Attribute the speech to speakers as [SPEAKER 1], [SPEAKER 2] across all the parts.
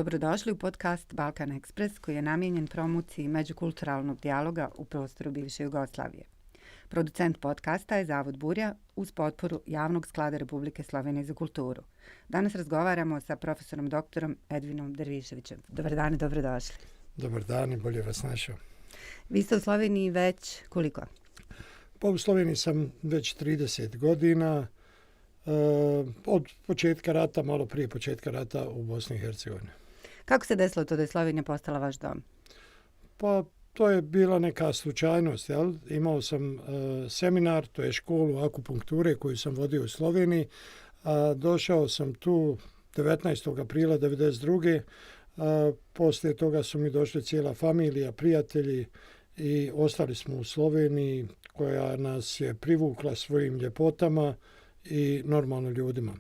[SPEAKER 1] Dobrodošli u podcast Balkan Express koji je namijenjen promociji međukulturalnog dijaloga u prostoru bivše Jugoslavije. Producent podcasta je Zavod Burja uz potporu Javnog sklada Republike Slovenije za kulturu. Danas razgovaramo sa profesorom doktorom Edvinom Derviševićem. Dobar dan i dobrodošli.
[SPEAKER 2] Dobar dan i bolje vas našao.
[SPEAKER 1] Vi ste u Sloveniji već koliko?
[SPEAKER 2] Pa u Sloveniji sam već 30 godina. Od početka rata, malo prije početka rata u Bosni i Hercegovini.
[SPEAKER 1] Kako se desilo to da je Slovenija postala vaš dom?
[SPEAKER 2] Pa to je bila neka slučajnost. Jel? Imao sam seminar, to je školu akupunkture koju sam vodio u Sloveniji. Došao sam tu 19. aprila 1992. Poslije toga su mi došli cijela familija, prijatelji i ostali smo u Sloveniji koja nas je privukla svojim ljepotama i normalno ljudima.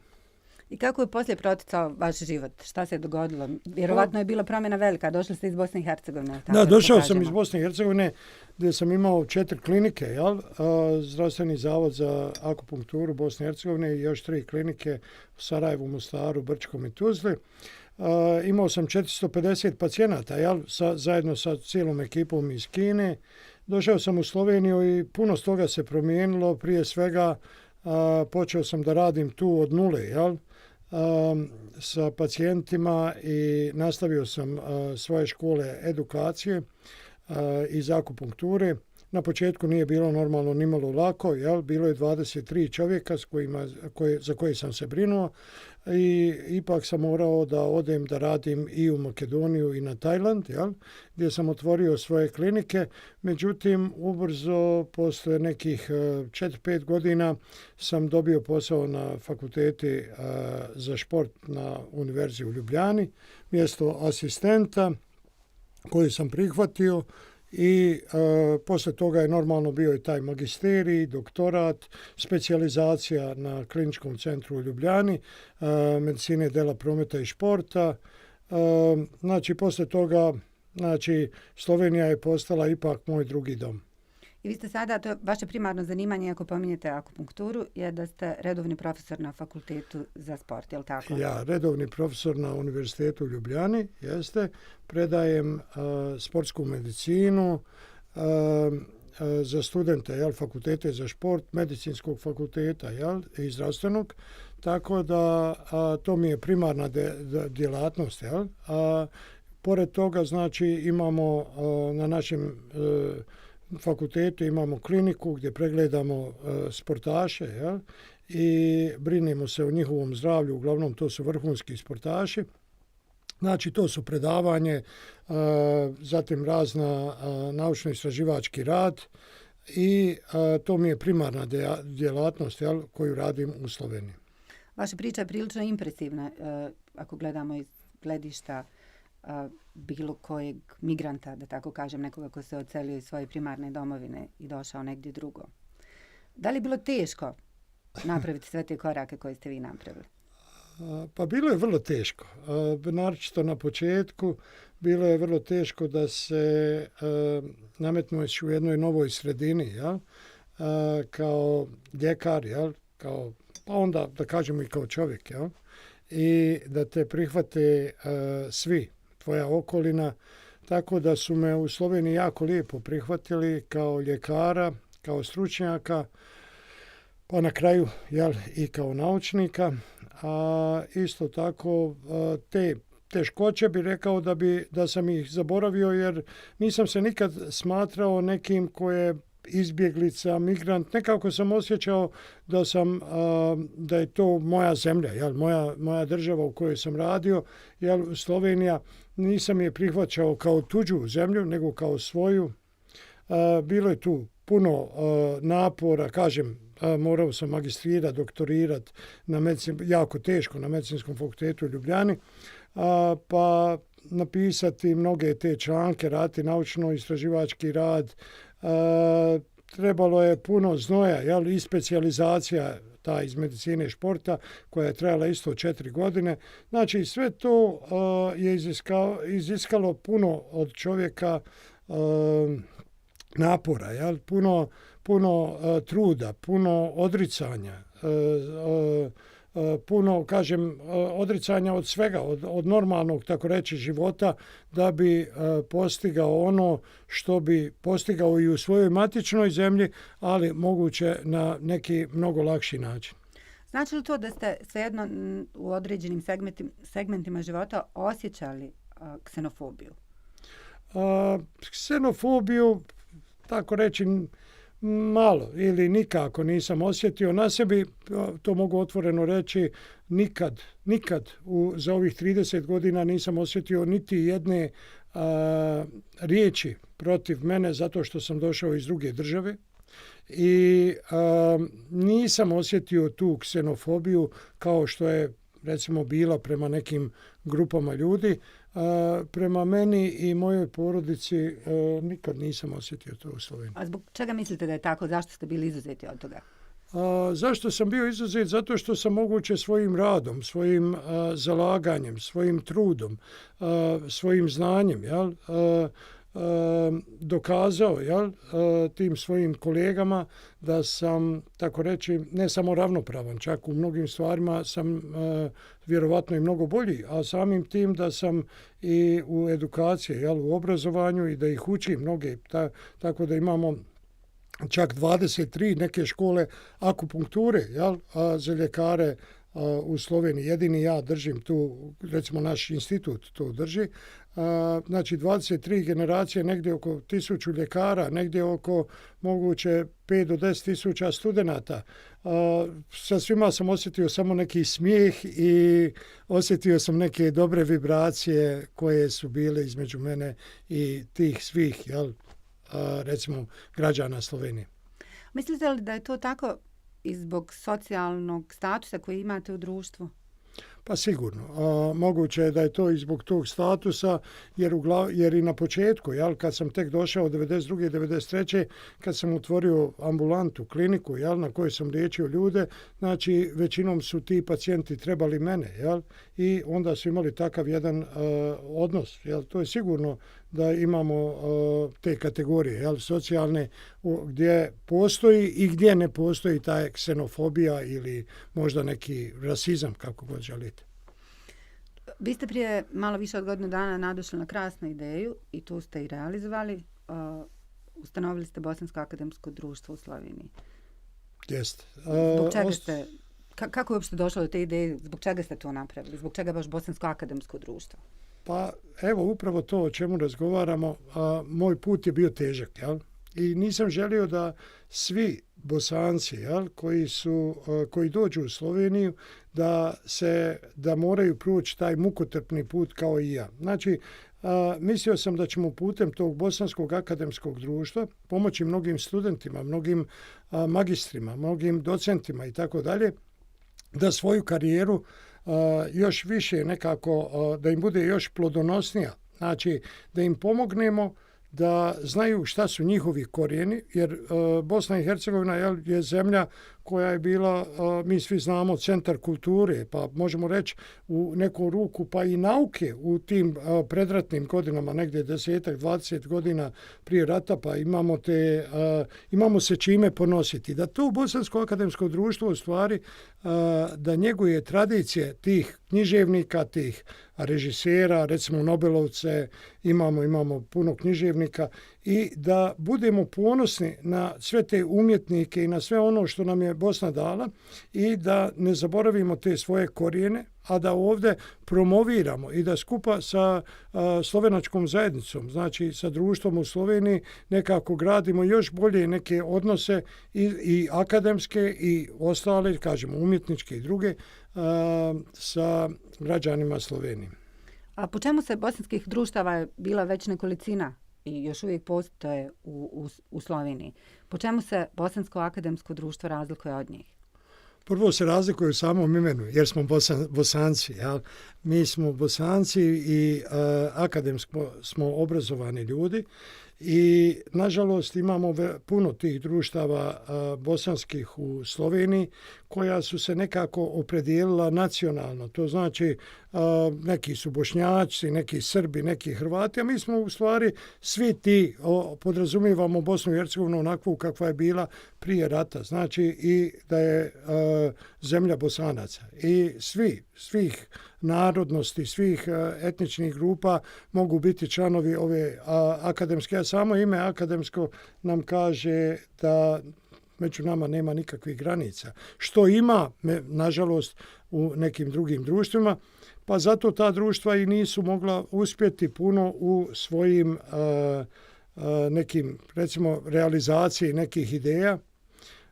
[SPEAKER 1] I kako je poslije proticao vaš život? Šta se je dogodilo? Vjerovatno je bila promjena velika. Došli ste iz Bosne i Hercegovine.
[SPEAKER 2] Da, došao sam iz Bosne i Hercegovine gdje sam imao 4 klinike. Jel? Zdravstveni zavod za akupunkturu Bosne i Hercegovine i još 3 klinike u Sarajevu, Mostaru, Brčkom i Tuzli. Imao sam 450 pacijenata, jel? Zajedno sa cijelom ekipom iz Kine. Došao sam u Sloveniju i puno s toga se promijenilo. Prije svega počeo sam da radim tu od nule, jel? Sa pacijentima i nastavio sam svoje škole edukacije iz akupunkture. Na početku nije bilo normalno nimalo lako, jel? Bilo je 23 čovjeka za koje sam se brinuo i ipak sam morao da odem da radim i u Makedoniju i na Tajland, jel? Gdje sam otvorio svoje klinike. Međutim, ubrzo, posle nekih 4-5 godina, sam dobio posao na fakulteti za šport na Univerziji u Ljubljani, mjesto asistenta koji sam prihvatio. I poslije toga je normalno bio i taj magisterij, doktorat, specijalizacija na kliničkom centru u Ljubljani, medicine dela prometa i športa. Znači, poslije toga, Slovenija je postala ipak moj drugi dom.
[SPEAKER 1] I vi ste sada, to je vaše primarno zanimanje, ako pominjete akupunkturu, je da ste redovni profesor na fakultetu za sport, je li tako?
[SPEAKER 2] Ja, redovni profesor na Univerzitetu u Ljubljani, jeste. Predajem sportsku medicinu za studente, jel, fakultete za šport, medicinskog fakulteta, jel, i zdravstvenog. Tako da to mi je primarna djelatnost, jel. Pored toga, znači, imamo na našem fakultetu imamo kliniku gdje pregledamo sportaše, jel? I brinemo se o njihovom zdravlju, uglavnom to su vrhunski sportaši. Znači, to su predavanje, zatim razna naučno-istraživački rad i to mi je primarna djelatnost, jel, koju radim u Sloveniji.
[SPEAKER 1] Vaša priča je prilično impresivna, ako gledamo iz gledišta bilo kojeg migranta, da tako kažem, nekoga ko se odselio iz svoje primarne domovine i došao negdje drugo. Da li je bilo teško napraviti sve te korake koje ste vi napravili?
[SPEAKER 2] Pa bilo je vrlo teško. Naročito na početku bilo je vrlo teško da se nametneš u jednoj novoj sredini, jel? Kao ljekar, jel? Pa onda da kažemo i kao čovjek, jel? I da te prihvate svi, tvoja okolina, tako da su me u Sloveniji jako lijepo prihvatili kao ljekara, kao stručnjaka, pa na kraju, jel, i kao naučnika. A isto tako te teškoće bi rekao da sam ih zaboravio, jer nisam se nikad smatrao nekim ko je izbjeglica, migrant. Nekako sam osjećao da je to moja zemlja, jel, moja država u kojoj sam radio, jel, Slovenija. Nisam je prihvaćao kao tuđu zemlju, nego kao svoju. Bilo je tu puno napora, kažem, morao sam magistrirati, doktorirati jako teško na medicinskom fakultetu u Ljubljani, pa napisati mnoge te članke, raditi naučno-istraživački rad. Trebalo je puno znoja, jel, i specijalizacija ta iz medicine i športa koja je trajala isto 4 godine. Znači, sve to je iziskalo puno od čovjeka napora, jel, puno truda, puno odricanja, puno, kažem, odricanja od svega, od normalnog, tako reći, života, da bi postigao ono što bi postigao i u svojoj matičnoj zemlji, ali moguće na neki mnogo lakši način.
[SPEAKER 1] Znači li to da ste svejedno u određenim segmentima života osjećali ksenofobiju?
[SPEAKER 2] Ksenofobiju, tako reći, malo ili nikako nisam osjetio na sebi, to mogu otvoreno reći, nikad za ovih 30 godina nisam osjetio niti jedne riječi protiv mene zato što sam došao iz druge države i nisam osjetio tu ksenofobiju kao što je recimo bila prema nekim grupama ljudi. Prema meni i mojoj porodici nikad nisam osjetio to u Sloveniji.
[SPEAKER 1] A zbog čega mislite da je tako? Zašto ste bili izuzeti od toga?
[SPEAKER 2] Zašto sam bio izuzet? Zato što sam moguće svojim radom, svojim zalaganjem, svojim trudom, svojim znanjem, dokazao tim svojim kolegama da sam, tako reći, ne samo ravnopravan, čak u mnogim stvarima sam vjerovatno i mnogo bolji, a samim tim da sam i u edukaciji, u obrazovanju i da ih učim mnoge, tako da imamo čak 23 neke škole akupunkture, za ljekare u Sloveniji. Jedini ja držim tu, recimo naš institut to drži. Znači 23 generacije, negdje oko 1000 ljekara, negdje oko moguće 5 do 10 tisuća studenata. Sa svima sam osjetio samo neki smijeh i osjetio sam neke dobre vibracije koje su bile između mene i tih svih, recimo, građana Slovenije.
[SPEAKER 1] Mislite li da je to tako i zbog socijalnog statusa koji imate u društvu?
[SPEAKER 2] Pa sigurno. Moguće je da je to i zbog tog statusa, jer i na početku, kad sam tek došao 92. i 93. kad sam otvorio ambulantu, kliniku, na kojoj sam liječio ljude, znači većinom su ti pacijenti trebali mene, i onda su imali takav jedan odnos. To je sigurno da imamo te kategorije, socijalne, gdje postoji i gdje ne postoji ta ksenofobija ili možda neki rasizam, kako god želite.
[SPEAKER 1] Vi ste prije malo više od godinu dana nadošli na krasnu ideju i tu ste i realizovali. Ustanovili ste Bosansko akademsko društvo u Sloveniji.
[SPEAKER 2] Jeste.
[SPEAKER 1] Zbog čega ste, kako je uopšte došlo do te ideje? Zbog čega ste to napravili? Zbog čega baš Bosansko akademsko društvo?
[SPEAKER 2] Pa evo upravo to o čemu razgovaramo. Moj put je bio težak, i nisam želio da svi Bosanci, koji dođu u Sloveniju, da moraju proći taj mukotrpni put kao i ja. Znači, mislio sam da ćemo putem tog Bosanskog akademskog društva pomoći mnogim studentima, mnogim magistrima, mnogim docentima i tako dalje, da svoju karijeru još više nekako, da im bude još plodonosnija. Znači, da im pomognemo da znaju šta su njihovi korijeni, jer Bosna i Hercegovina je zemlja koja je bila, mi svi znamo, centar kulture, pa možemo reći u neku ruku pa i nauke u tim predratnim godinama, negdje 10-20 godina prije rata, pa imamo se čime ponositi. Da to Bosansko akademsko društvo u stvari da njeguje tradicije tih književnika, tih režisera, recimo Nobelovce, imamo puno književnika, i da budemo ponosni na sve te umjetnike i na sve ono što nam je Bosna dala i da ne zaboravimo te svoje korijene, a da ovdje promoviramo i da skupa sa slovenačkom zajednicom, znači sa društvom u Sloveniji, nekako gradimo još bolje neke odnose i akademske i ostale, kažemo umjetničke i druge, sa građanima Slovenije.
[SPEAKER 1] A po čemu se bosanskih društava je bila već nekolicina i još uvijek postoje u Sloveniji? Po čemu se Bosansko akademsko društvo razlikuje od njih?
[SPEAKER 2] Prvo se razlikuje u samom imenu, jer smo Bosanci. Mi smo Bosanci i akademsko smo obrazovani ljudi I nažalost imamo puno tih društava bosanskih u Sloveniji koja su se nekako opredijelila nacionalno. To znači neki su Bošnjaci, neki Srbi, neki Hrvati, a mi smo u stvari svi ti podrazumijevamo Bosnu i Hercegovinu onakvu kakva je bila prije rata. Znači i da je zemlja Bosanaca. I svih narodnosti, svih etničnih grupa mogu biti članovi ove akademske, a samo ime akademsko nam kaže da među nama nema nikakvih granica. Što ima, nažalost, u nekim drugim društvima, pa zato ta društva i nisu mogla uspjeti puno u svojim nekim, recimo, realizaciji nekih ideja,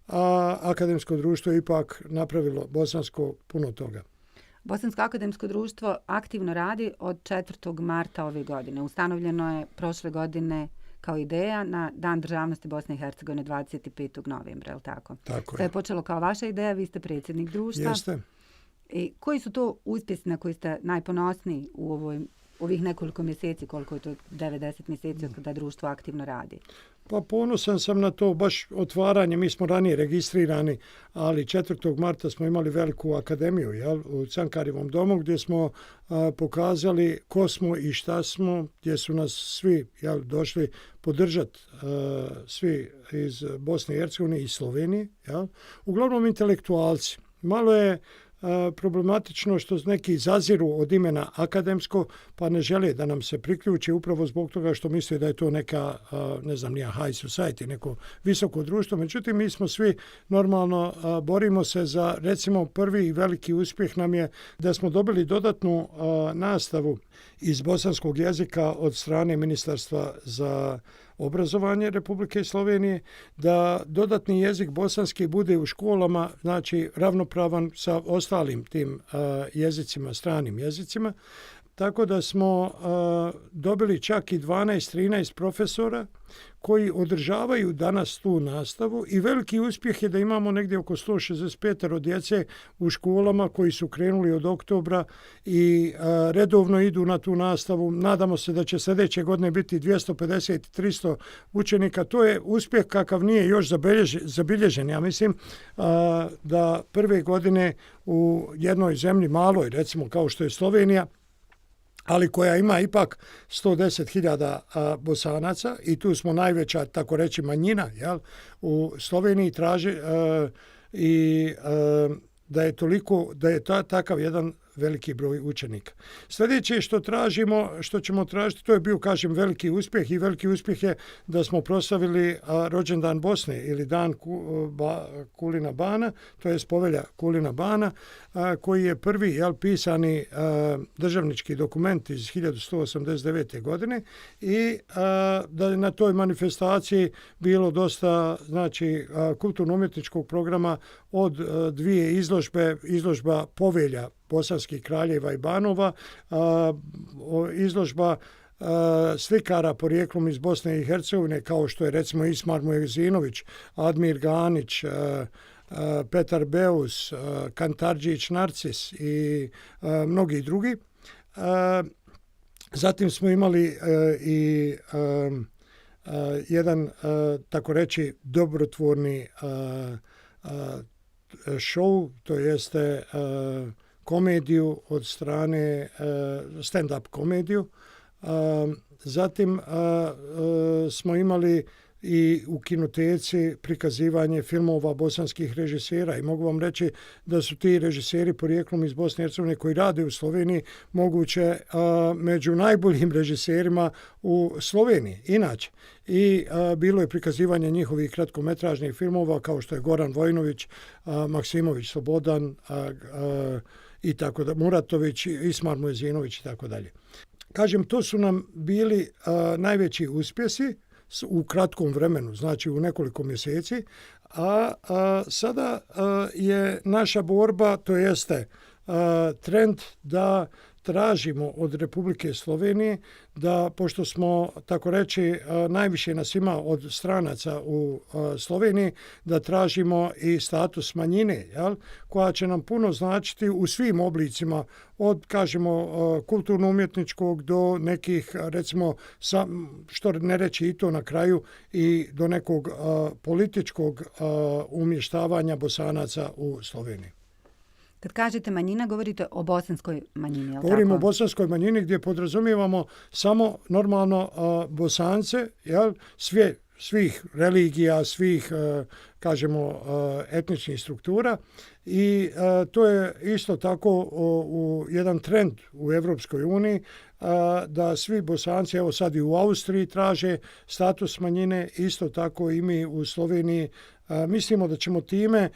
[SPEAKER 2] a akademsko društvo je ipak napravilo bosansko puno toga.
[SPEAKER 1] Bosansko akademsko društvo aktivno radi od 4. marta ove godine. Ustanovljeno je prošle godine kao ideja na Dan državnosti Bosne i Hercegovine 25. novembra, je li tako?
[SPEAKER 2] Tako je.
[SPEAKER 1] To je počelo kao vaša ideja, vi ste predsjednik društva.
[SPEAKER 2] Jeste.
[SPEAKER 1] I koji su to uspjesi na koji ste najponosniji u ovih nekoliko mjeseci, koliko je to 90 mjeseci od kada društvo aktivno radi?
[SPEAKER 2] Pa ponosan sam na to, baš otvaranje, mi smo ranije registrirani, ali 4. marta smo imali veliku akademiju, jel, u Cankarjevom domu, gdje smo pokazali ko smo i šta smo, gdje su nas svi, jel, došli podržati, svi iz Bosne i Hercegovine i Slovenije, jel, uglavnom intelektualci. Malo je problematično što neki zaziru od imena akademsko, pa ne žele da nam se priključi upravo zbog toga što misle da je to neka, ne znam, nije high society, neko visoko društvo. Međutim, mi smo svi normalno borimo se za, recimo, prvi veliki uspjeh nam je da smo dobili dodatnu nastavu iz bosanskog jezika od strane Ministarstva za obrazovanje Republike Slovenije, da dodatni jezik bosanski bude u školama, znači ravnopravan sa ostalim tim jezicima, stranim jezicima. Tako da smo dobili čak i 12-13 profesora koji održavaju danas tu nastavu i veliki uspjeh je da imamo negdje oko 165 djece u školama koji su krenuli od oktobra i redovno idu na tu nastavu. Nadamo se da će sljedeće godine biti 250-300 učenika. To je uspjeh kakav nije još zabilježen. Ja mislim da prve godine u jednoj zemlji maloj, recimo kao što je Slovenija, ali koja ima ipak 110.000 Bosanaca i tu smo najveća, tako reći, manjina, jel, u Sloveniji traži da je toliko, da je takav jedan veliki broj učenika. Sljedeće što ćemo tražiti, to je bio, kažem, veliki uspjeh i veliki uspjeh je da smo proslavili rođendan Bosne ili dan Kulina Bana, to je povelja Kulina Bana, koji je prvi, jel, pisani državnički dokument iz 1189. godine i da je na toj manifestaciji bilo dosta, znači, kulturno-umjetničkog programa od dvije izložba povelja bosanskih kraljeva i banova, izložba slikara porijeklom iz Bosne i Hercegovine, kao što je recimo Ismar Mujezinović, Admir Ganić, Petar Beus, Kantardžić Narcis i mnogi drugi. Zatim smo imali i jedan, tako reći, dobrotvorni show, to jeste komediju od strane, stand-up komediju. Zatim smo imali i u kinoteci prikazivanje filmova bosanskih režisera i mogu vam reći da su ti režiseri porijeklom iz Bosne i Hercegovine koji rade u Sloveniji moguće među najboljim režiserima u Sloveniji. Inače, i bilo je prikazivanje njihovih kratkometražnih filmova kao što je Goran Vojnović, Maksimović Slobodan i tako da, Muratović, Ismar Mujezinović i tako dalje. Kažem, to su nam bili najveći uspjesi u kratkom vremenu, znači u nekoliko mjeseci, a sada je naša borba, to jeste trend da tražimo od Republike Slovenije da, pošto smo, tako reći, najviše nas ima od stranaca u Sloveniji, da tražimo i status manjine, jel, koja će nam puno značiti u svim oblicima, od, kažemo, kulturno-umjetničkog do nekih, recimo, što ne reći i to na kraju, i do nekog političkog umještavanja Bosanaca u Sloveniji.
[SPEAKER 1] Kad kažete manjina, govorite o bosanskoj manjini, jel'
[SPEAKER 2] Govorimo
[SPEAKER 1] tako?
[SPEAKER 2] o bosanskoj manjini gdje podrazumijevamo samo normalno Bosance, jel, svih religija, svih, kažemo, etničnih struktura, i to je isto tako u jedan trend u Europskoj uniji, da svi Bosanci, evo sad i u Austriji, traže status manjine, isto tako i mi u Sloveniji. Mislimo da ćemo time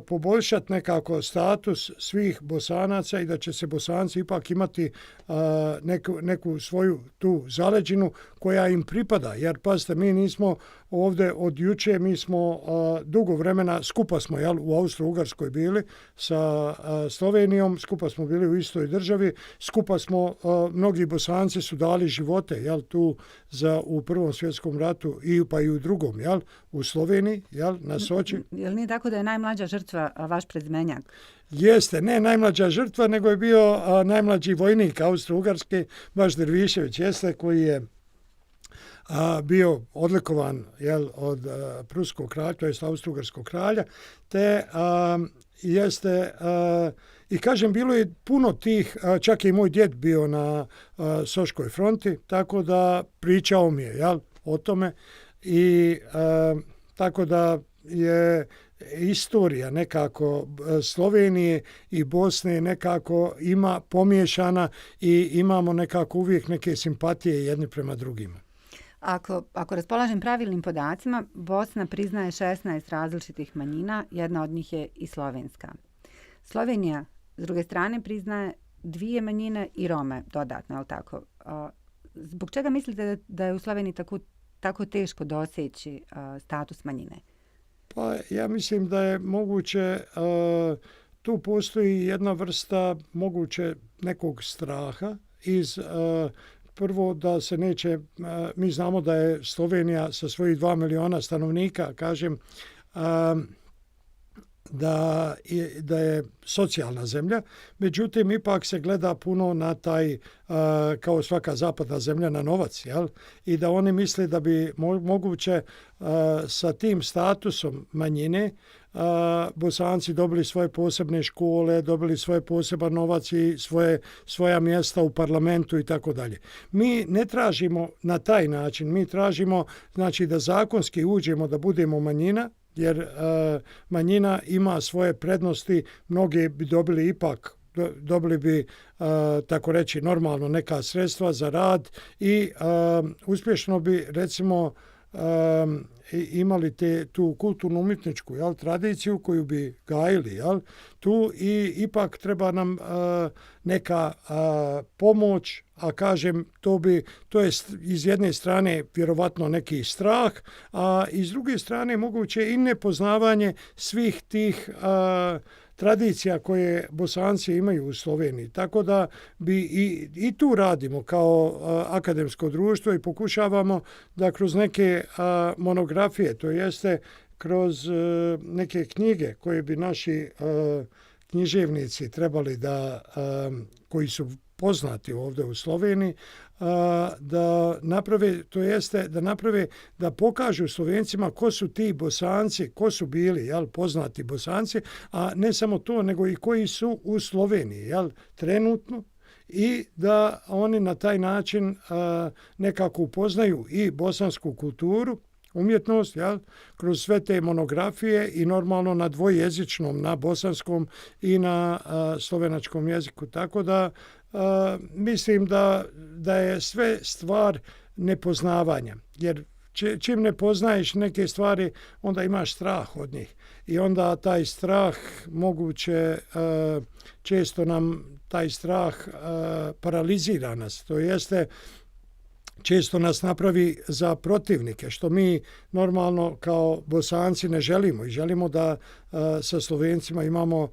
[SPEAKER 2] poboljšati nekako status svih Bosanaca i da će se Bosanci ipak imati neku svoju tu zaleđinu koja im pripada. Jer, pazite, mi nismo ovdje od juče, mi smo dugo vremena, skupa smo, jel, u Austro-Ugarskoj bili sa Slovenijom, skupa smo bili u istoj državi, skupa smo, mnogi Bosanci su dali živote, jel, tu u Prvom svjetskom ratu pa i u drugom, jel, u Sloveniji, jel, na Soči.
[SPEAKER 1] Jel nije tako da je najmlađa žrtva vaš prezmenjak?
[SPEAKER 2] Jeste, ne najmlađa žrtva, nego je bio najmlađi vojnik Austro-Ugarske, baš Dervišević, jeste, koji je bio odlikovan, jel, od pruskog kralja, to jest Austro-Ugarskog kralja, te jeste, i kažem, bilo je puno tih, čak i moj djed bio na Soškoj fronti, tako da pričao mi je, jel, o tome, i tako da je istorija nekako Slovenije i Bosne nekako ima pomiješana i imamo nekako uvijek neke simpatije jedni prema drugima.
[SPEAKER 1] Ako raspolažem pravilnim podacima, Bosna priznaje 16 različitih manjina, jedna od njih je i slovenska. Slovenija, s druge strane, priznaje 2 manjine i Rome dodatno, je li tako? Zbog čega mislite da je u Sloveniji tako teško doseći status manjine?
[SPEAKER 2] Pa ja mislim da je moguće, tu postoji jedna vrsta moguće nekog straha iz prvo da se neće, mi znamo da je Slovenija sa svojih 2 miliona stanovnika, kažem, da je socijalna zemlja, međutim ipak se gleda puno na taj, kao svaka zapadna zemlja, na novac, jel? I da oni misle da bi moguće sa tim statusom manjine Bosanci dobili svoje posebne škole, dobili svoj poseban novac i svoja mjesta u parlamentu i tako dalje. Mi ne tražimo na taj način, mi tražimo, znači, da zakonski uđemo da budemo manjina, jer manjina ima svoje prednosti, mnogi bi dobili bi, tako reći, normalno neka sredstva za rad i uspješno bi, recimo, imali tu kulturno-umjetničku, jel, tradiciju koju bi gajili, jel, tu, i ipak treba nam neka pomoć, a kažem, to je iz jedne strane vjerovatno neki strah, a iz druge strane moguće i nepoznavanje svih tih tradicija koje Bosanci imaju u Sloveniji. Tako da bi i tu radimo kao akademsko društvo i pokušavamo da kroz neke monografije, to jeste kroz neke knjige koje bi naši književnici trebali da, koji su poznati ovdje u Sloveniji, da naprave, to jeste da naprave, da pokažu Slovencima ko su ti Bosanci, ko su bili, jel, poznati Bosanci, a ne samo to, nego i koji su u Sloveniji, jel, trenutno, i da oni na taj način nekako upoznaju i bosansku kulturu, umjetnost, jel, kroz sve te monografije i normalno na dvojezičnom, na bosanskom i na slovenačkom jeziku. Tako da mislim da je sve stvar nepoznavanja, jer čim ne poznaješ neke stvari, onda imaš strah od njih. I onda taj strah moguće, često nam taj strah paralizira nas. To jeste, često nas napravi za protivnike, što mi normalno kao Bosanci ne želimo i želimo da sa Slovencima imamo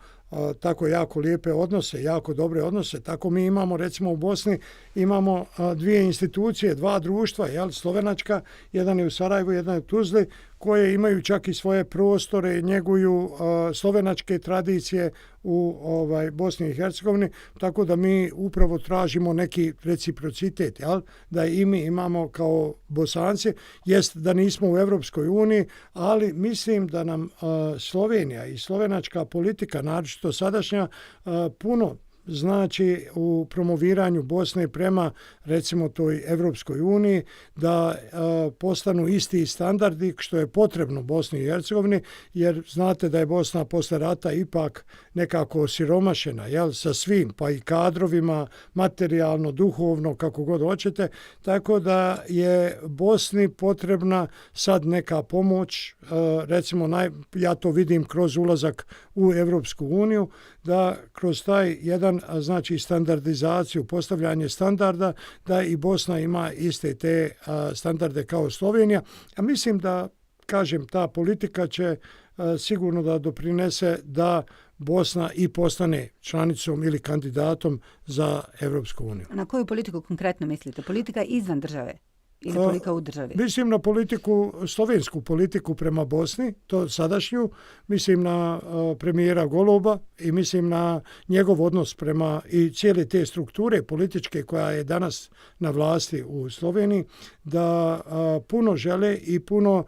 [SPEAKER 2] tako jako lijepe odnose, jako dobre odnose. Tako mi imamo, recimo u Bosni, imamo dvije institucije, dva društva, slovenačka, jedan je u Sarajevu, jedan je u Tuzli, koje imaju čak i svoje prostore, njeguju slovenačke tradicije u Bosni i Hercegovini, tako da mi upravo tražimo neki reciprocitet, da i mi imamo kao Bosanci, jest da nismo u Europskoj uniji, ali mislim da nam Slovenija i slovenačka politika, naročito sadašnja, puno znači u promoviranju Bosne prema recimo toj Europskoj uniji, da postanu isti standardi što je potrebno Bosni i Hercegovini, jer znate da je Bosna posle rata ipak nekako osiromašena, sa svim, pa i kadrovima, materijalno, duhovno, kako god hoćete, tako da je Bosni potrebna sad neka pomoć, recimo ja to vidim kroz ulazak u Europsku uniju, da kroz taj jedan, znači standardizaciju, postavljanje standarda, da i Bosna ima iste te standarde kao Slovenija. A mislim da, kažem, ta politika će sigurno da doprinese da Bosna i postane članicom ili kandidatom za Europsku uniju.
[SPEAKER 1] Na koju politiku konkretno mislite? Politika izvan države? Ili politika u državi? Mislim
[SPEAKER 2] na politiku, slovensku politiku prema Bosni, to sadašnju, mislim na premijera Goloba i mislim na njegov odnos prema i cijele te strukture političke koja je danas na vlasti u Sloveniji, da puno žele i puno,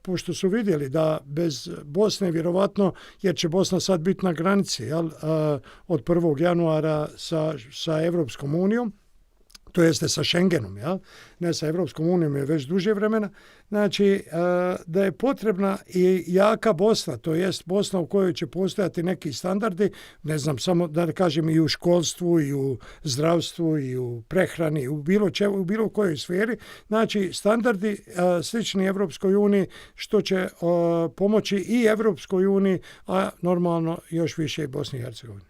[SPEAKER 2] pošto su vidjeli da bez Bosne vjerovatno, jer će Bosna sad biti na granici od 1. januara sa Europskom unijom, to jeste sa Schengenom, ne sa Europskom unijom je već duže vremena, znači da je potrebna i jaka Bosna, to jest Bosna u kojoj će postojati neki standardi, ne znam, samo da kažem i u školstvu, i u zdravstvu, i u prehrani, i u bilo kojoj sferi, znači standardi slični Europskoj uniji, što će pomoći i Europskoj uniji, a normalno još više i Bosni i Hercegovini.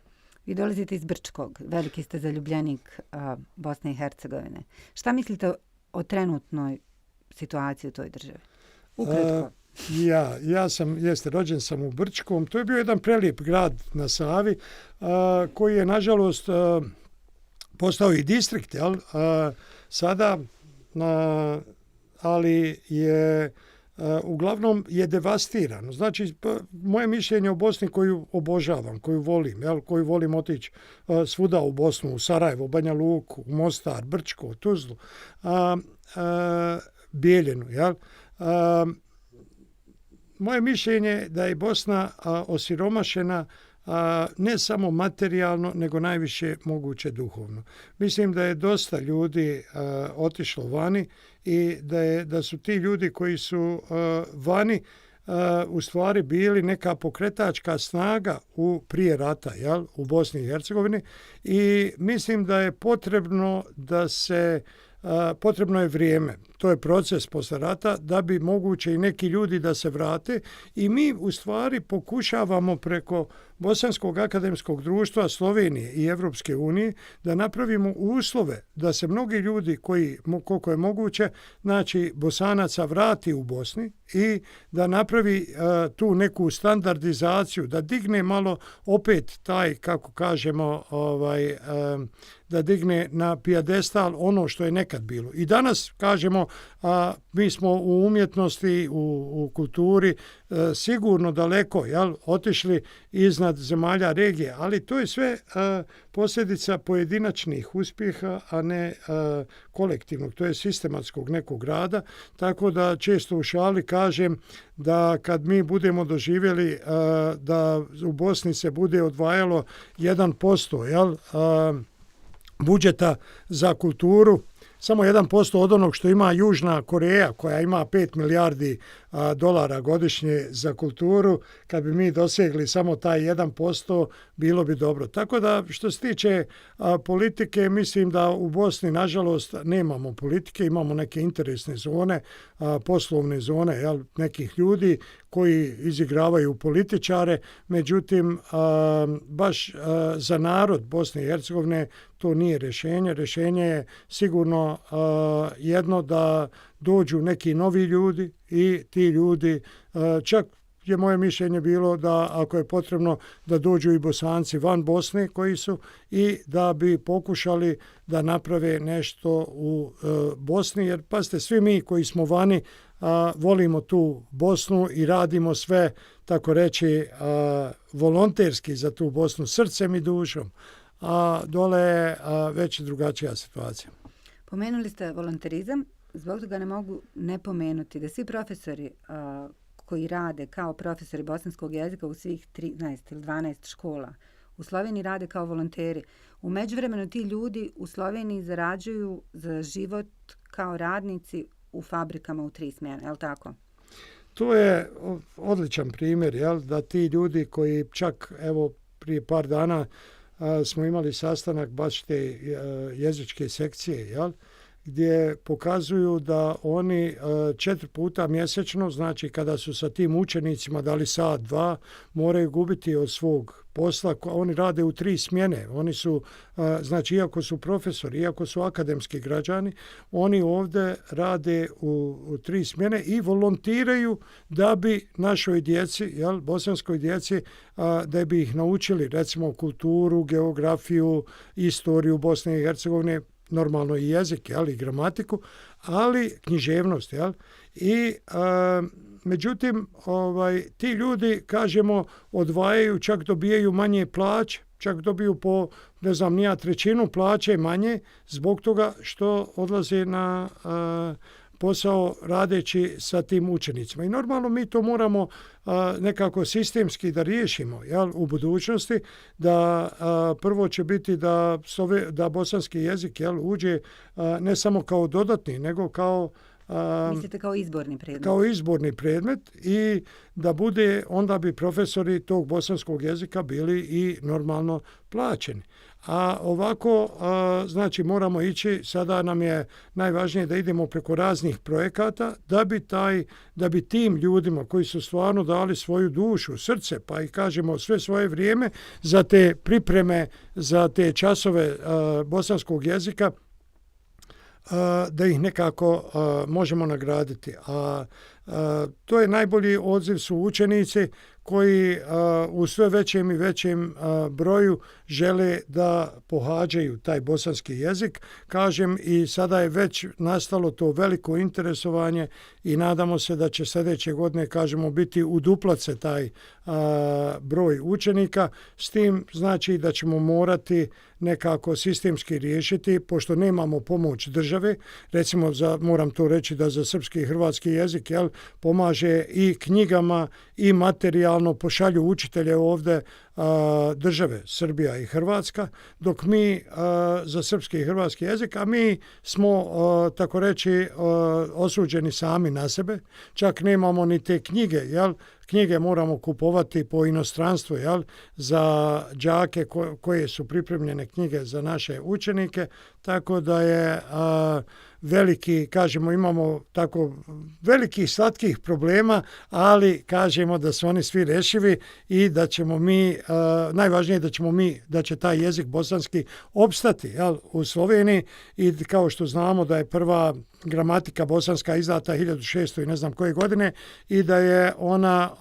[SPEAKER 1] Vi dolazite iz Brčkog, veliki ste zaljubljenik Bosne i Hercegovine. Šta mislite o trenutnoj situaciji u toj državi? Ukratko.
[SPEAKER 2] Rođen sam u Brčkom. To je bio jedan prelijep grad na Savi, koji je, nažalost, postao i distrikt, sada, ali je uglavnom je devastirano. Znači, moje mišljenje o Bosni koju obožavam, koju volim, koju volim otići svuda u Bosnu, u Sarajevo, Banja Luku, u Mostar, Brčko, Tuzlu, Bijeljinu, moje mišljenje da je Bosna osiromašena ne samo materijalno, nego najviše moguće duhovno. Mislim da je dosta ljudi otišlo vani i da su ti ljudi koji su vani u stvari bili neka pokretačka snaga prije rata, u Bosni i Hercegovini, i mislim da je potrebno potrebno je vrijeme. To je proces posle rata da bi moguće i neki ljudi da se vrate, i mi u stvari pokušavamo preko Bosanskog akademskog društva Slovenije i Europske unije da napravimo uslove da se mnogi ljudi koji, koliko je moguće, znači Bosanaca, vrati u Bosni i da napravi tu neku standardizaciju, da digne malo opet taj, kako kažemo, da digne na pijedestal ono što je nekad bilo. I danas kažemo, mi smo u umjetnosti, u kulturi sigurno daleko otišli iznad zemalja regije, ali to je sve posljedica pojedinačnih uspjeha, a ne kolektivnog, to je sistematskog nekog rada, tako da često u šali kažem da kad mi budemo doživjeli da u Bosni se bude odvajalo 1% budžeta za kulturu, samo 1% od onog što ima Južna Koreja, koja ima 5 milijardi dolara godišnje za kulturu, kad bi mi dosegli samo taj 1%, bilo bi dobro. Tako da, što se tiče politike, mislim da u Bosni, nažalost, nemamo politike, imamo neke interesne zone, poslovne zone, nekih ljudi koji izigravaju političare, međutim, baš za narod Bosne i Hercegovine to nije rješenje. Rješenje je sigurno jedno, da dođu neki novi ljudi i ti ljudi, čak je moje mišljenje bilo da ako je potrebno da dođu i Bosanci van Bosne koji su i da bi pokušali da naprave nešto u Bosni, jer pazite, svi mi koji smo vani volimo tu Bosnu i radimo sve, tako reći, volonterski za tu Bosnu, srcem i dušom, a dole je već drugačija situacija.
[SPEAKER 1] Pomenuli ste volonterizam, zbog toga ne mogu ne pomenuti da svi profesori koji rade kao profesori bosanskog jezika u svih 13 ili 12 škola u Sloveniji rade kao volonteri. U međuvremenu ti ljudi u Sloveniji zarađuju za život kao radnici u fabrikama u 3 smjene, je li tako?
[SPEAKER 2] To je odličan primjer, jel, da ti ljudi koji čak, evo, prije par dana smo imali sastanak baš te jezičke sekcije, jel, gdje pokazuju da oni 4 puta mjesečno, znači kada su sa tim učenicima dali sat, 2, moraju gubiti od svog posla. Oni rade u 3 smjene. Oni su, znači, iako su profesori, iako su akademski građani, oni ovdje rade u 3 smjene i volontiraju da bi našoj djeci, jel, bosanskoj djeci, da bi ih naučili, recimo, kulturu, geografiju, istoriju Bosne i Hercegovine, normalno i jezik, jel, i gramatiku, ali književnost, jel? I međutim, ti ljudi, kažemo, odvajaju, čak dobijaju manje plaće, čak dobiju po, ne znam, nija trećinu plaće manje, zbog toga što odlaze na posao radeći sa tim učenicima. I normalno mi to moramo nekako sistemski da riješimo, jel, u budućnosti, da prvo će biti da bosanski jezik, jel, uđe ne samo kao dodatni, nego kao
[SPEAKER 1] mislite kao izborni predmet? Kao
[SPEAKER 2] izborni predmet i da bude, onda bi profesori tog bosanskog jezika bili i normalno plaćeni. A ovako, znači, moramo ići, sada nam je najvažnije da idemo preko raznih projekata da bi tim ljudima koji su stvarno dali svoju dušu, srce, pa i kažemo sve svoje vrijeme za te pripreme, za te časove bosanskog jezika, da ih nekako možemo nagraditi. A to je najbolji odziv su učenici koji u sve većem i većem broju žele da pohađaju taj bosanski jezik. Kažem, i sada je već nastalo to veliko interesovanje i nadamo se da će sljedeće godine, kažemo, biti uduplace taj broj učenika. S tim znači da ćemo morati nekako sistemski riješiti, pošto nemamo pomoć države. Recimo, moram to reći da za srpski i hrvatski jezik, jel, pomaže i knjigama i materijalno pošalju učitelje ovdje države Srbija i Hrvatska, dok mi za srpski i hrvatski jezik, a mi smo, tako reći, osuđeni sami na sebe. Čak nemamo ni te knjige, jel? Knjige moramo kupovati po inostranstvu, jel, za đake koje su pripremljene knjige za naše učenike, tako da je veliki, kažemo, imamo tako velikih slatkih problema, ali kažemo da su oni svi rešivi i da ćemo mi, najvažnije da će taj jezik bosanski opstati, jel, u Sloveniji, i kao što znamo da je prva gramatika bosanska izdata 1600 i ne znam koje godine i da je ona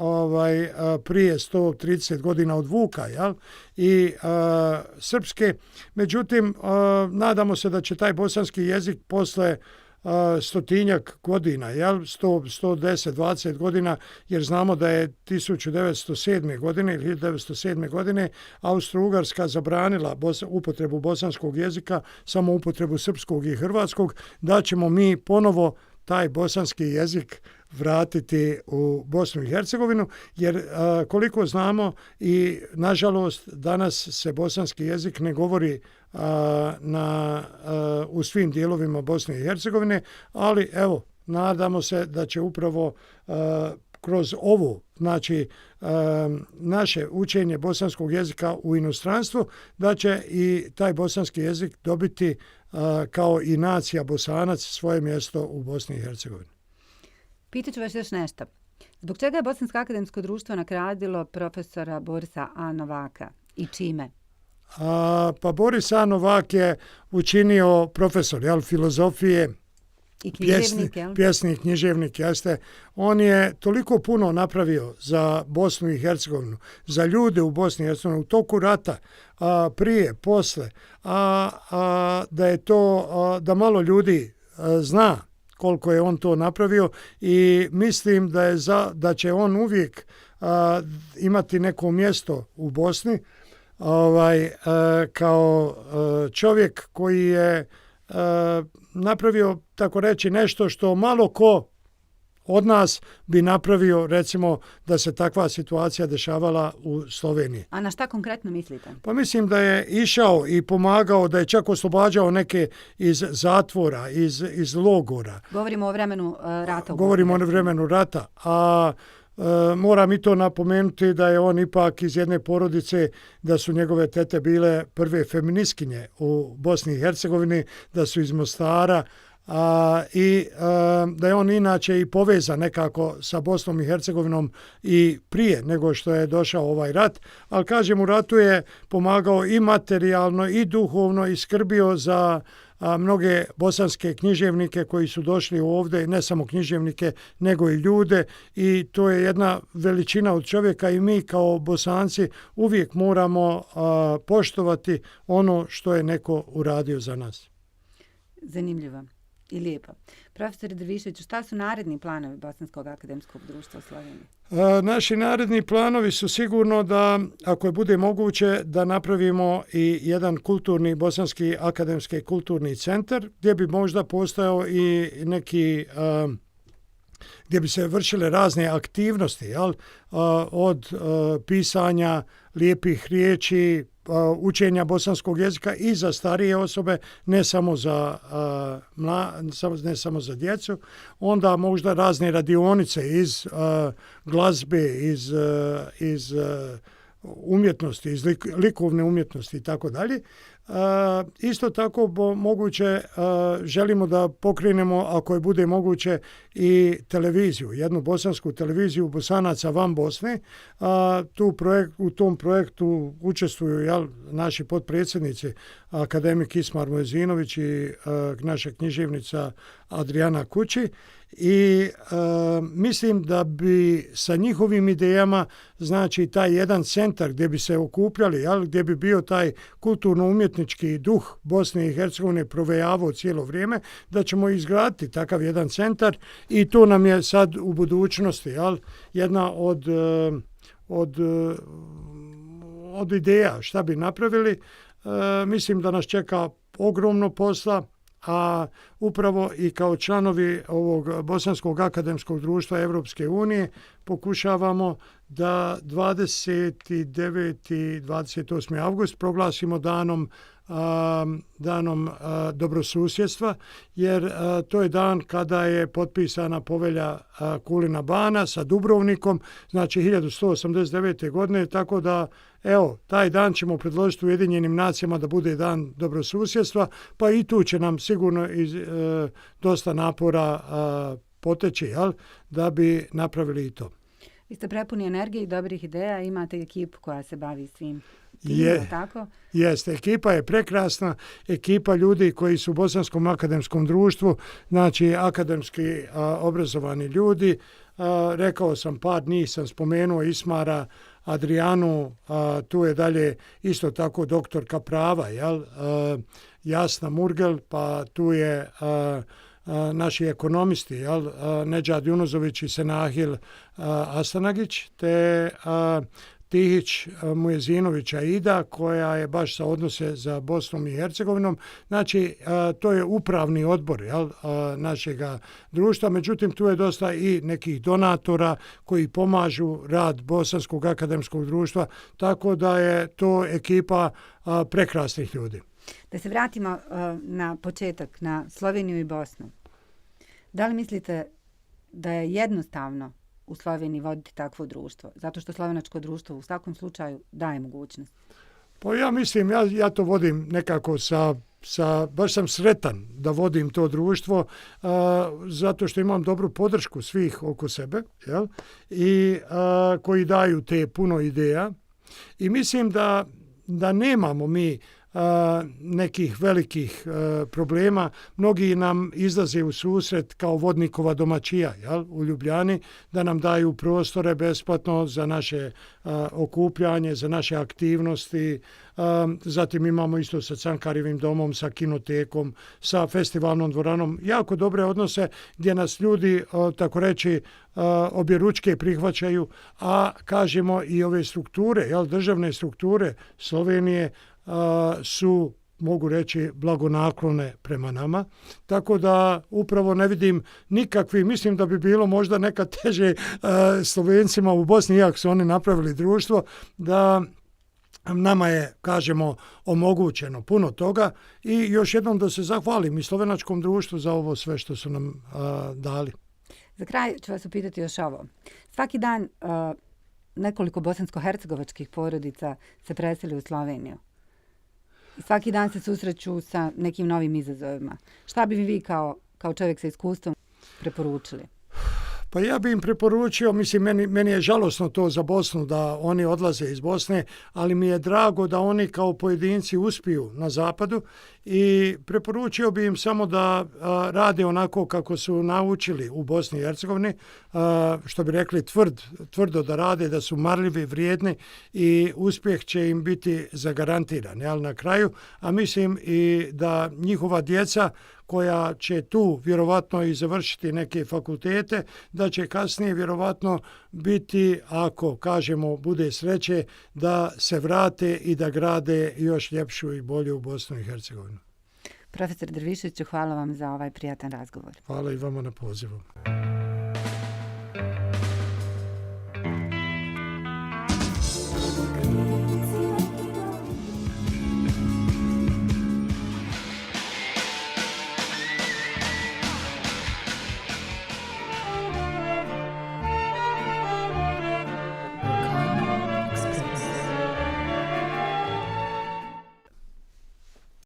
[SPEAKER 2] prije 130 godina od Vuka, jel, i srpske. Međutim, nadamo se da će taj bosanski jezik posle stotinjak godina, jel, 110, 20 godina, jer znamo da je 1907. godine ili 1907. godine Austro-Ugarska zabranila upotrebu bosanskog jezika, samo upotrebu srpskog i hrvatskog, da ćemo mi ponovo taj bosanski jezik vratiti u Bosnu i Hercegovinu, jer koliko znamo i nažalost danas se bosanski jezik ne govori u svim dijelovima Bosne i Hercegovine, ali evo, nadamo se da će upravo kroz ovo, znači naše učenje bosanskog jezika u inostranstvu, da će i taj bosanski jezik dobiti kao i nacija Bosanac svoje mjesto u Bosni i Hercegovini.
[SPEAKER 1] Pitaću vas još nešto. Zbog čega je Bosansko akademsko društvo nagradilo profesora Borisa A. Novaka i čime?
[SPEAKER 2] Pa Boris A. Novak je učinio profesor, jel, filozofije
[SPEAKER 1] I književnik, jel?
[SPEAKER 2] Pjesnik, književnik, jeste. On je toliko puno napravio za Bosnu i Hercegovinu, za ljude u Bosni i Hercegovini u toku rata, prije, posle, da je to, da malo ljudi zna koliko je on to napravio i mislim da će on uvijek imati neko mjesto u Bosni kao čovjek koji je napravio, tako reći, nešto što malo ko od nas bi napravio, recimo, da se takva situacija dešavala u Sloveniji.
[SPEAKER 1] A na šta konkretno mislite?
[SPEAKER 2] Pa mislim da je išao i pomagao, da je čak oslobađao neke iz zatvora, iz logora.
[SPEAKER 1] Govorimo o vremenu rata.
[SPEAKER 2] Govorimo o vremenu rata, a moram i to napomenuti da je on ipak iz jedne porodice, da su njegove tete bile prve feministkinje u Bosni i Hercegovini, da su iz Mostara, i da je on inače i povezan nekako sa Bosnom i Hercegovinom i prije nego što je došao ovaj rat, ali kažem, u ratu je pomagao i materijalno i duhovno i skrbio za mnoge bosanske književnike koji su došli ovdje, ne samo književnike, nego i ljude, i to je jedna veličina od čovjeka i mi kao Bosanci uvijek moramo poštovati ono što je neko uradio za nas.
[SPEAKER 1] Zanimljivo i lijepo. Profesor Drvišević, šta su naredni planovi Bosanskog akademskog društva u Sloveniji?
[SPEAKER 2] Naši naredni planovi su sigurno da, ako je bude moguće, da napravimo i jedan kulturni, bosanski akademski kulturni centar, gdje bi možda postojao i neki, gdje bi se vršile razne aktivnosti, od pisanja lijepih riječi, učenja bosanskog jezika i za starije osobe, ne samo za djecu, onda možda razne radionice iz glazbe, iz umjetnosti, iz likovne umjetnosti i tako dalje. Isto tako moguće želimo da pokrenemo, ako je bude moguće, i televiziju, jednu bosansku televiziju Bosanaca van Bosne. U tom projektu učestvuju naši potpredsjednici, akademik Ismar Mojezinović i naša književnica Adriana Kući, i mislim da bi sa njihovim idejama, znači taj jedan centar gdje bi se okupljali, gdje bi bio taj kulturno-umjetnički duh Bosne i Hercegovine provejavao cijelo vrijeme, da ćemo izgraditi takav jedan centar, i to nam je sad u budućnosti jedna od ideja šta bi napravili. Mislim da nas čeka ogromno posla, a upravo i kao članovi ovog Bosanskog akademskog društva Evropske unije pokušavamo da 29. i 28. avgust proglasimo danom dobrosusjedstva, jer to je dan kada je potpisana povelja Kulina Bana sa Dubrovnikom, znači 1189. godine, tako da taj dan ćemo predložiti Ujedinjenim nacijama da bude dan dobrosusjedstva, pa i tu će nam sigurno dosta napora poteći, da bi napravili i to.
[SPEAKER 1] Vi ste prepuni energije i dobrih ideja, imate ekipu koja se bavi svim. Tako?
[SPEAKER 2] Jeste, ekipa je prekrasna, ekipa ljudi koji su u Bosanskom akademskom društvu, znači akademski obrazovani ljudi. Rekao sam par njih, sam spomenuo Ismara, Adrianu, tu je dalje isto tako doktorka prava, Jasna Murgel, pa tu je naši ekonomisti, Nedžad Junuzović i Senahil Astanagić, te Tihić Mujezinovića Ida, koja je baš sa odnose za Bosnom i Hercegovinom. Znači, to je upravni odbor našega društva, međutim, tu je dosta i nekih donatora koji pomažu rad Bosanskog akademskog društva, tako da je to ekipa prekrasnih ljudi.
[SPEAKER 1] Da se vratimo na početak, na Sloveniju i Bosnu. Da li mislite da je jednostavno u Sloveniji voditi takvo društvo? Zato što slovenačko društvo u svakom slučaju daje mogućnost.
[SPEAKER 2] Pa ja mislim, ja to vodim nekako baš sam sretan da vodim to društvo, zato što imam dobru podršku svih oko sebe, i koji daju te puno ideja. I mislim da nemamo mi nekih velikih problema. Mnogi nam izlaze u susret kao vodnikova domaćija, jel, u Ljubljani, da nam daju prostore besplatno za naše okupljanje, za naše aktivnosti. Zatim imamo isto sa Cankarjevim domom, sa kinotekom, sa festivalnom dvoranom. Jako dobre odnose gdje nas ljudi, tako reći, objeručke prihvaćaju, a kažemo i ove strukture, jel, državne strukture Slovenije su, mogu reći, blagonaklone prema nama. Tako da upravo ne vidim nikakvi, mislim da bi bilo možda nekad teže Slovencima u Bosni, iako su oni napravili društvo, da nama je, kažemo, omogućeno puno toga i još jednom da se zahvalim i slovenačkom društvu za ovo sve što su nam dali.
[SPEAKER 1] Za kraj ću vas upitati još ovo. Svaki dan nekoliko bosansko-hercegovačkih porodica se preseli u Sloveniju. I svaki dan se susreću sa nekim novim izazovima. Šta bi vi kao čovjek sa iskustvom preporučili?
[SPEAKER 2] Pa ja bi im preporučio, mislim, meni je žalosno to za Bosnu da oni odlaze iz Bosne, ali mi je drago da oni kao pojedinci uspiju na zapadu i preporučio bi im samo da rade onako kako su naučili u Bosni i Hercegovini, što bi rekli tvrdo da rade, da su marljivi, vrijedni i uspjeh će im biti zagarantiran, jel, na kraju, a mislim i da njihova djeca koja će tu vjerovatno i završiti neke fakultete, da će kasnije vjerovatno biti, ako kažemo bude sreće, da se vrate i da grade još ljepšu i bolju Bosnu i Hercegovinu.
[SPEAKER 1] Profesor Derviševiću, hvala vam za ovaj prijatan razgovor.
[SPEAKER 2] Hvala i vama na pozivu.